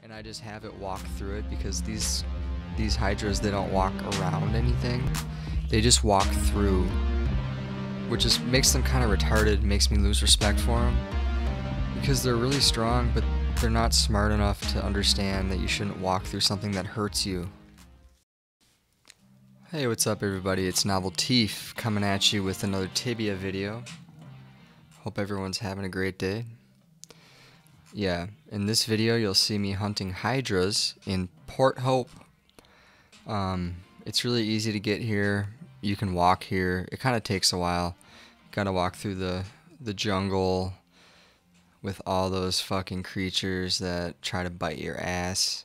and I just have it walk through it because these hydras, they don't walk around anything. They just walk through, which just makes them kind of retarded, makes me lose respect for them because they're really strong, but they're not smart enough to understand that you shouldn't walk through something that hurts you. Hey, what's up everybody? It's Novelteef coming at you with another Tibia video. Hope everyone's having a great day. Yeah, in this video you'll see me hunting hydras in Port Hope. It's really easy to get here. You can walk here. It kind of takes a while. Gotta walk through the jungle with all those fucking creatures that try to bite your ass.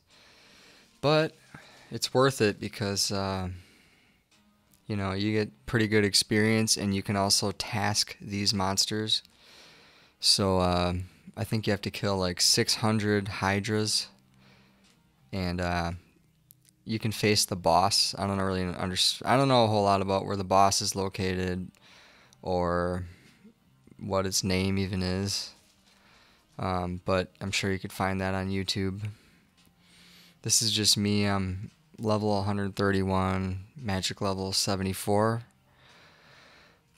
But it's worth it because you know, you get pretty good experience and you can also task these monsters. So I think you have to kill like 600 hydras, and you can face the boss. I don't know a whole lot about where the boss is located or what its name even is, but I'm sure you could find that on YouTube. This is just me. I'm level 131, magic level 74.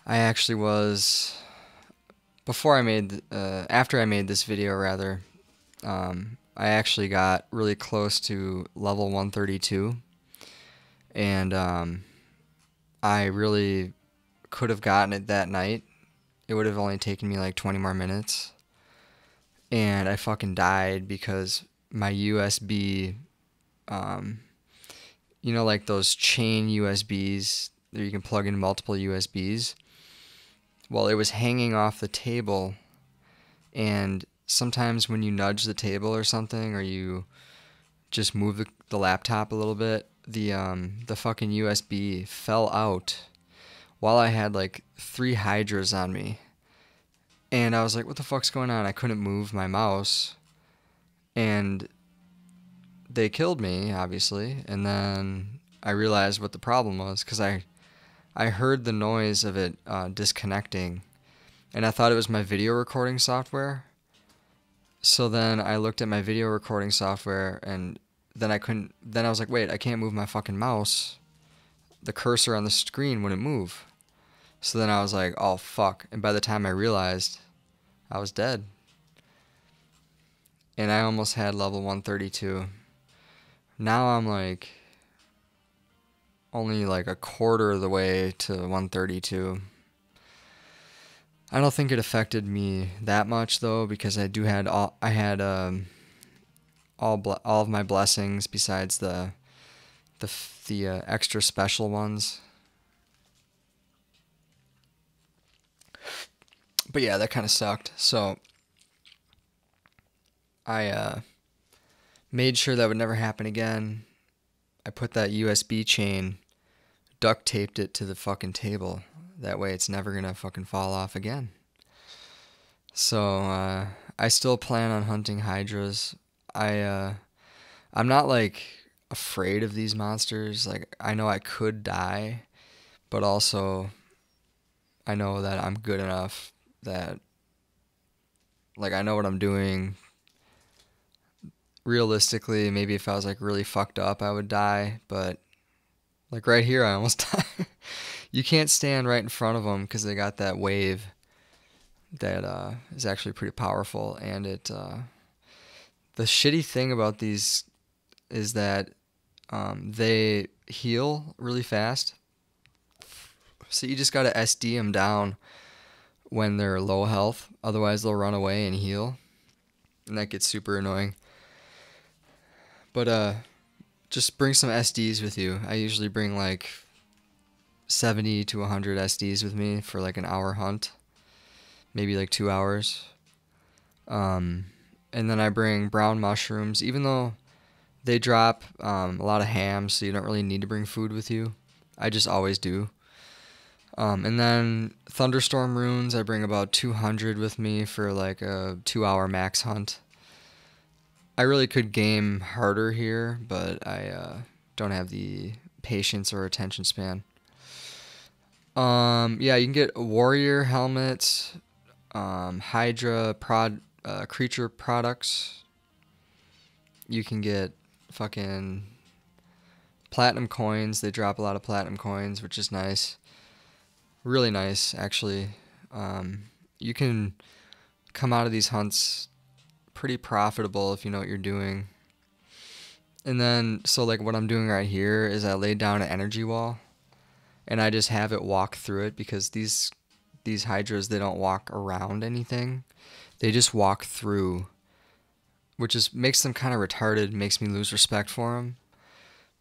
I actually was, after I made this video rather, I actually got really close to level 132, and I really could have gotten it that night. It would have only taken me like 20 more minutes, and I fucking died because my USB, you know, like those chain USBs that you can plug in multiple USBs. Well, it was hanging off the table, and sometimes when you nudge the table or something, or you just move the laptop a little bit, the fucking USB fell out while I had like 3 hydras on me. And I was like, what the fuck's going on? I couldn't move my mouse, and they killed me, obviously. And then I realized what the problem was, because I heard the noise of it disconnecting, and I thought it was my video recording software. So then I looked at my video recording software, and then I was like, wait, I can't move my fucking mouse. The cursor on the screen wouldn't move. So then I was like, oh fuck. And by the time I realized, I was dead. And I almost had level 132. Now I'm like only like a quarter of the way to 132. I don't think it affected me that much though, because I had all of my blessings besides the extra special ones. But yeah, that kind of sucked. So I made sure that would never happen again. I put that USB chain, duct taped it to the fucking table. That way it's never gonna fucking fall off again. So I still plan on hunting hydras. I'm not like afraid of these monsters. Like, I know I could die, but also I know that I'm good enough that, like, I know what I'm doing. Realistically, maybe if I was like really fucked up, I would die, but like right here, I almost died. You can't stand right in front of them because they got that wave that is actually pretty powerful, and the shitty thing about these is that they heal really fast, so you just gotta SD them down when they're low health, otherwise they'll run away and heal, and that gets super annoying. But just bring some SDs with you. I usually bring like 70 to 100 SDs with me for like an hour hunt, maybe like 2 hours. And then I bring brown mushrooms, even though they drop a lot of ham, so you don't really need to bring food with you. I just always do. And then thunderstorm runes, I bring about 200 with me for like a 2-hour max hunt. I really could game harder here, but I don't have the patience or attention span. Yeah, you can get warrior helmets, Hydra creature products, you can get fucking platinum coins. They drop a lot of platinum coins, which is nice. Really nice, actually. You can come out of these hunts pretty profitable if you know what you're doing. And then, so like what I'm doing right here is I laid down an energy wall, and I just have it walk through it, because these hydras, they don't walk around anything. They just walk through, which is makes them kind of retarded, makes me lose respect for them,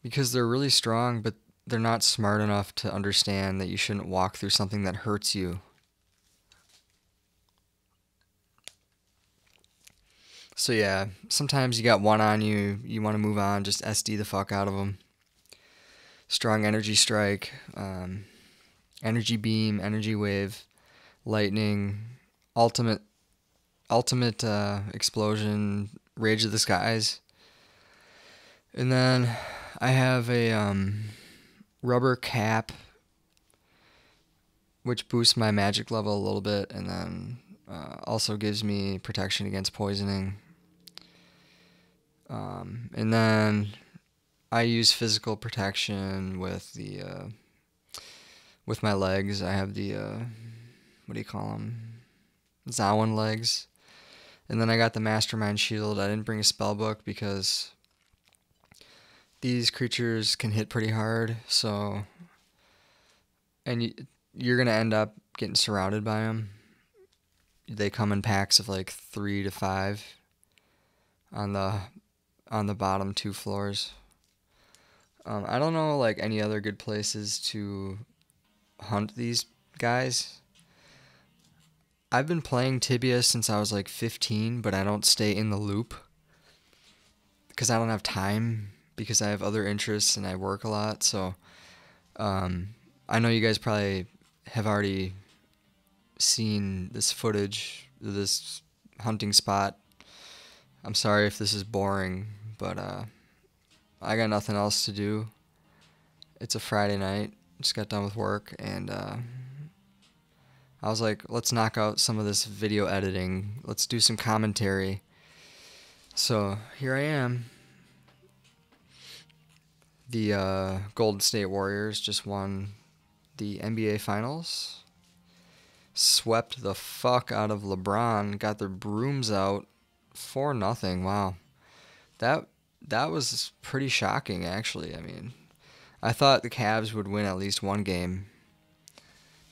because they're really strong, but they're not smart enough to understand that you shouldn't walk through something that hurts you. So yeah, sometimes you got one on you, you want to move on, just SD the fuck out of them. Strong energy strike, energy beam, energy wave, lightning, ultimate explosion, rage of the skies. And then I have a rubber cap, which boosts my magic level a little bit, and then also gives me protection against poisoning. And then I use physical protection with the with my legs. I have the what do you call them? Zawin legs. And then I got the Mastermind Shield. I didn't bring a spell book because these creatures can hit pretty hard, so, and you're gonna end up getting surrounded by them. They come in packs of like 3 to 5 on the bottom 2 floors. I don't know like any other good places to hunt these guys. I've been playing Tibia since I was like 15, but I don't stay in the loop because I don't have time, because I have other interests and I work a lot. So I know you guys probably have already seen this footage, this hunting spot. I'm sorry if this is boring, but I got nothing else to do. It's a Friday night. Just got done with work, and I was like, let's knock out some of this video editing. Let's do some commentary. So here I am. The Golden State Warriors just won the NBA Finals. Swept the fuck out of LeBron. Got their brooms out 4-0. Wow. That was pretty shocking, actually. I mean, I thought the Cavs would win at least one game,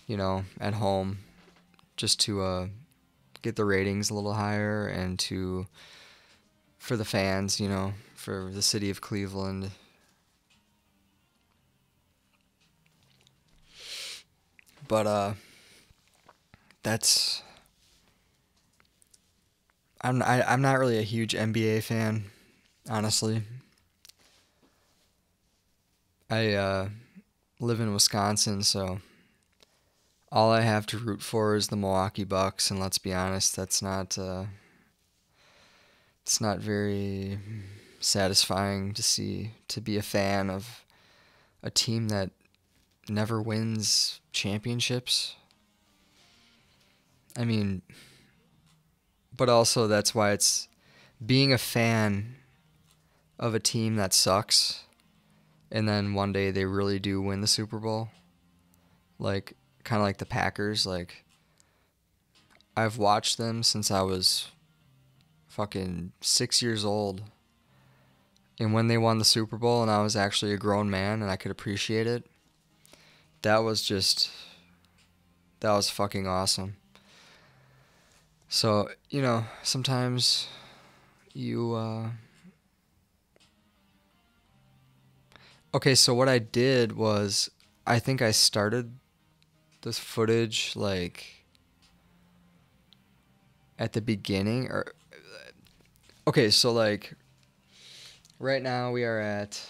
you know, at home, just to get the ratings a little higher, and for the fans, you know, for the city of Cleveland. But that's, I'm not really a huge NBA fan, honestly. I live in Wisconsin, so all I have to root for is the Milwaukee Bucks, and let's be honest, it's not very satisfying to be a fan of a team that never wins championships. I mean, but also that's why it's being a fan of a team that sucks, and then one day they really do win the Super Bowl. Like, kind of like the Packers. Like, I've watched them since I was fucking 6 years old. And when they won the Super Bowl and I was actually a grown man and I could appreciate it, that was fucking awesome. So, you know, sometimes you, okay, so what I did was, I think I started this footage, like, at the beginning, or, okay, so, like, right now we are at,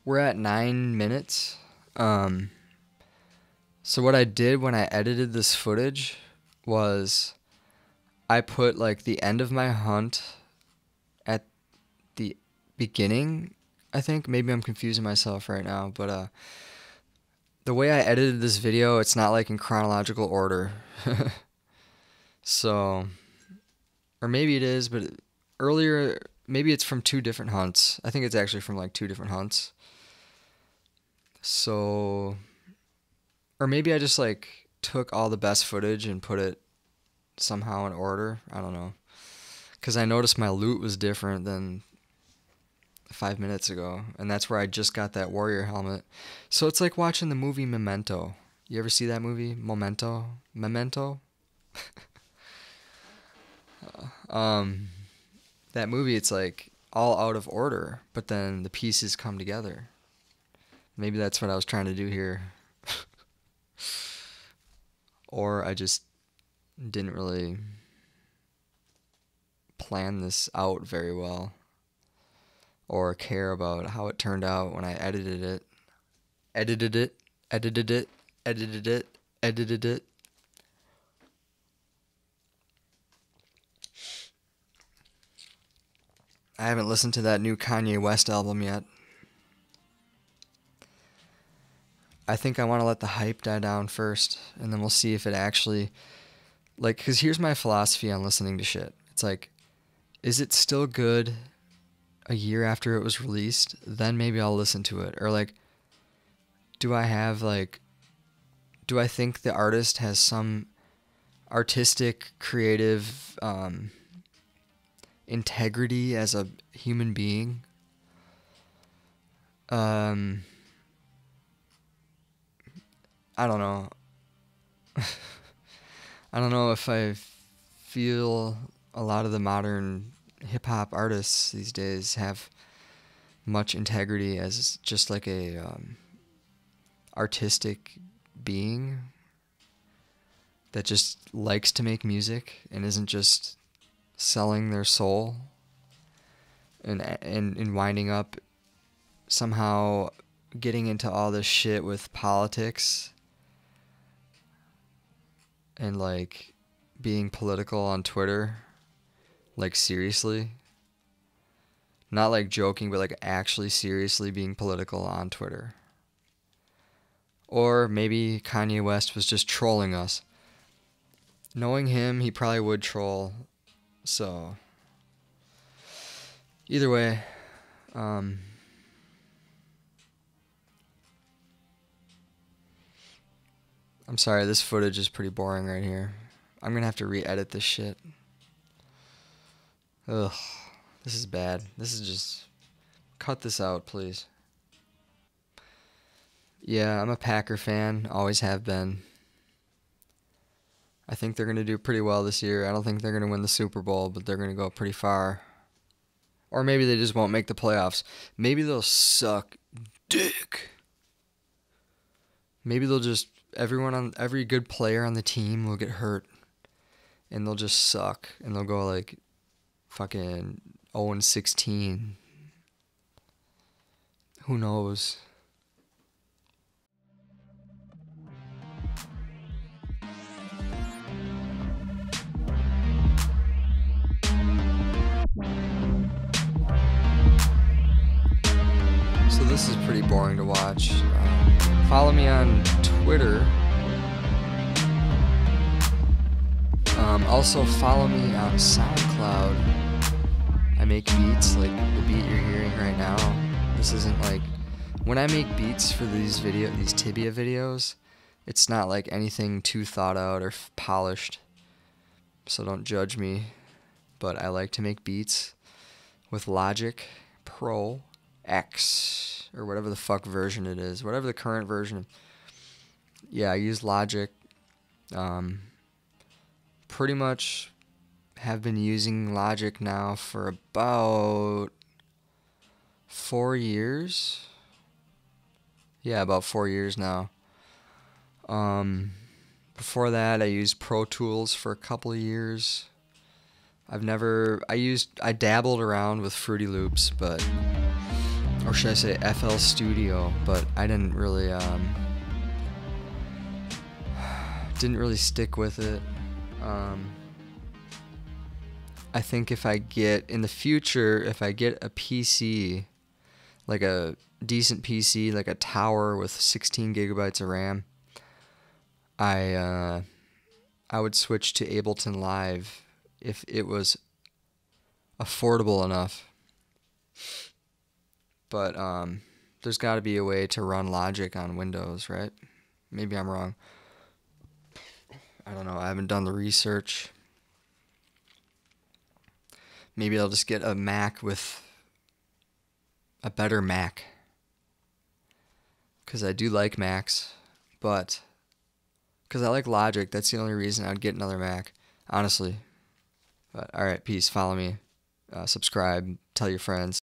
we're at 9 minutes. So what I did when I edited this footage was I put like the end of my hunt at the beginning. I think maybe I'm confusing myself right now, but the way I edited this video, it's not like in chronological order. So, or maybe it is, but earlier, maybe it's from 2 different hunts. I think it's actually from like 2 different hunts. So, or maybe I just like took all the best footage and put it somehow in order. I don't know. Because I noticed my loot was different than 5 minutes ago. And that's where I just got that warrior helmet. So it's like watching the movie Memento. You ever see that movie? Memento? That movie, it's like all out of order, but then the pieces come together. Maybe that's what I was trying to do here. Or I just didn't really plan this out very well or care about how it turned out when I edited it. Edited it, edited it, edited it, edited it. I haven't listened to that new Kanye West album yet. I think I want to let the hype die down first, and then we'll see if it actually, like, because here's my philosophy on listening to shit. It's like, is it still good a year after it was released? Then maybe I'll listen to it. Or like, do I think the artist has some artistic, creative integrity as a human being? I don't know. I don't know if I feel a lot of the modern hip-hop artists these days have much integrity as just like a artistic being that just likes to make music and isn't just selling their soul and winding up somehow getting into all this shit with politics and like being political on Twitter, like seriously. Not like joking, but like actually seriously being political on Twitter. Or maybe Kanye West was just trolling us. Knowing him, he probably would troll. So, either way, I'm sorry, this footage is pretty boring right here. I'm gonna have to re-edit this shit. Ugh, this is bad. This is just... Cut this out, please. Yeah, I'm a Packer fan. Always have been. I think they're gonna do pretty well this year. I don't think they're gonna win the Super Bowl, but they're gonna go pretty far. Or maybe they just won't make the playoffs. Maybe they'll suck dick. Maybe they'll just... Every good player on the team will get hurt. And they'll just suck. And they'll go like... fucking 0-16. Who knows? So this is pretty boring to watch. Follow me on Twitter. Also follow me on SoundCloud. I make beats like the beat you're hearing right now. This isn't like... When I make beats for these Tibia videos, it's not like anything too thought out or polished. So don't judge me. But I like to make beats with Logic Pro X, or whatever the fuck version it is, whatever the current version. Yeah, I use Logic. Pretty much have been using Logic now for about 4 years. Yeah, about 4 years now. Before that, I used Pro Tools for a couple of years. I dabbled around with Fruity Loops, but, or should I say FL Studio, but I didn't really stick with it. I think in the future, if I get a PC, like a decent PC, like a tower with 16 gigabytes of RAM, I I would switch to Ableton Live if it was affordable enough. But there's got to be a way to run Logic on Windows, right? Maybe I'm wrong. I don't know. I haven't done the research. Maybe I'll just get a Mac with a better Mac. Because I do like Macs, but because I like Logic, that's the only reason I'd get another Mac, honestly. But alright, peace. Follow me, subscribe, tell your friends.